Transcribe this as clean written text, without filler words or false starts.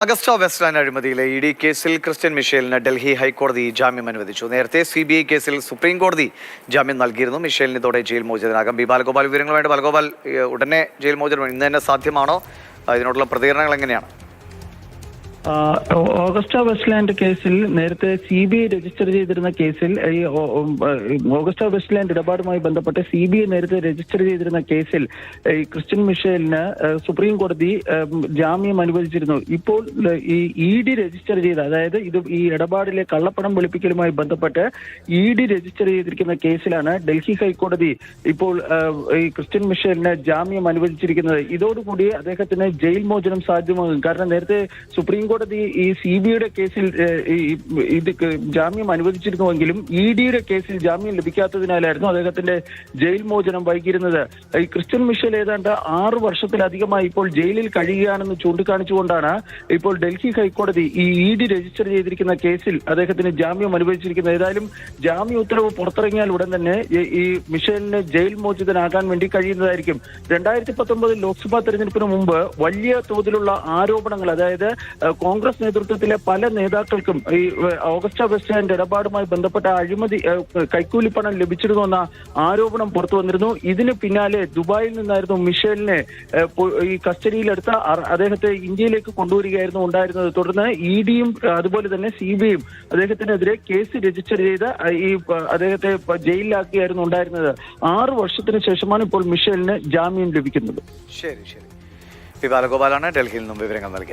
Agusta Westland അഴിമതിയിലെ E D കേസിൽ Christian മിഷേലിന് Delhi ഹൈക്കോടതി ജാമ്യം അനുവദിച്ചു. നേരത്തെ CBI കേസിൽ സുപ്രീം കോടതി ജാമ്യം നൽകിയിരുന്നു. മിഷേലിന് ഇതോടെ ജയിൽ മോചിതനാകാം. ബി ബാലഗോപാൽ വിവരങ്ങളുമായിട്ട്. ബാലഗോപാൽ, ഉടനെ ജയിൽ മോചനം ഇന്ന് തന്നെ സാധ്യമാണോ? ഇതിനോടുള്ള പ്രതികരണങ്ങൾ എങ്ങനെയാണ്? ഓഗസ്റ്റ വെസ്റ്റ്ലാൻഡ് കേസിൽ നേരത്തെ CBI രജിസ്റ്റർ ചെയ്തിരുന്ന കേസിൽ ഈ ഓഗസ്റ്റ വെസ്റ്റ്ലാൻഡ് ഇടപാടുമായി ബന്ധപ്പെട്ട് CBI നേരത്തെ രജിസ്റ്റർ ചെയ്തിരുന്ന കേസിൽ ഈ ക്രിസ്ത്യൻ മിഷേലിന് സുപ്രീം കോടതി ജാമ്യം അനുവദിച്ചിരുന്നു. ഇപ്പോൾ ഈ ED രജിസ്റ്റർ ചെയ്ത, അതായത് ഈ ഇടപാടിലെ കള്ളപ്പണം വെളുപ്പിക്കലുമായി ബന്ധപ്പെട്ട് ED രജിസ്റ്റർ ചെയ്തിരിക്കുന്ന കേസിലാണ് ഡൽഹി ഹൈക്കോടതി ഇപ്പോൾ ഈ ക്രിസ്ത്യൻ മിഷേലിന് ജാമ്യം അനുവദിച്ചിരിക്കുന്നത്. ഇതോടുകൂടി അദ്ദേഹത്തിന് ജയിൽ മോചനം സാധ്യമാകും. കാരണം നേരത്തെ സുപ്രീം കോടതി ഈ CBIയുടെ കേസിൽ ഇത് ജാമ്യം അനുവദിച്ചിരുന്നുവെങ്കിലും EDയുടെ കേസിൽ ജാമ്യം ലഭിക്കാത്തതിനാലായിരുന്നു അദ്ദേഹത്തിന്റെ ജയിൽ മോചനം വൈകിയിരുന്നത്. ഈ ക്രിസ്ത്യൻ മിഷേൽ ഏതാണ്ട് 6 വർഷത്തിലധികമായി ഇപ്പോൾ ജയിലിൽ കഴിയുകയാണെന്ന് ചൂണ്ടിക്കാണിച്ചുകൊണ്ടാണ് ഇപ്പോൾ ഡൽഹി ഹൈക്കോടതി ഈ ED രജിസ്റ്റർ ചെയ്തിരിക്കുന്ന കേസിൽ അദ്ദേഹത്തിന് ജാമ്യം അനുവദിച്ചിരിക്കുന്നത്. ഏതായാലും ജാമ്യ ഉത്തരവ് പുറത്തിറങ്ങിയാൽ ഉടൻ തന്നെ ഈ മിഷേലിന് ജയിൽ മോചിതനാകാൻ വേണ്ടി കഴിയുന്നതായിരിക്കും. 2019 ലോക്സഭാ തെരഞ്ഞെടുപ്പിന് മുമ്പ് വലിയ തോതിലുള്ള ആരോപണങ്ങൾ, അതായത് കോൺഗ്രസ് നേതൃത്വത്തിലെ പല നേതാക്കൾക്കും ഈ ഓഗസ്റ്റ വെസ്റ്റ്ലാൻഡ് ഇടപാടുമായി ബന്ധപ്പെട്ട അഴിമതി കൈക്കൂലിപ്പണം ലഭിച്ചിരുന്നുവെന്ന ആരോപണം പുറത്തു വന്നിരുന്നു. ഇതിന് പിന്നാലെ ദുബായിൽ നിന്നായിരുന്നു മിഷേലിനെ ഈ കസ്റ്റഡിയിലെടുത്ത അദ്ദേഹത്തെ ഇന്ത്യയിലേക്ക് കൊണ്ടുവരികയായിരുന്നു ഉണ്ടായിരുന്നത്. തുടർന്ന് EDയും അതുപോലെ തന്നെ CBIയും അദ്ദേഹത്തിനെതിരെ കേസ് രജിസ്റ്റർ ചെയ്ത് ഈ അദ്ദേഹത്തെ ജയിലിലാക്കിയായിരുന്നു ഉണ്ടായിരുന്നത്. 6 വർഷത്തിന് ശേഷമാണ് ഇപ്പോൾ മിഷേലിന് ജാമ്യം ലഭിക്കുന്നത്. ശരി. പി ബാലഗോപാലാണ് ഡൽഹിയിൽ നിന്നും വിവരങ്ങൾ നൽകിയത്.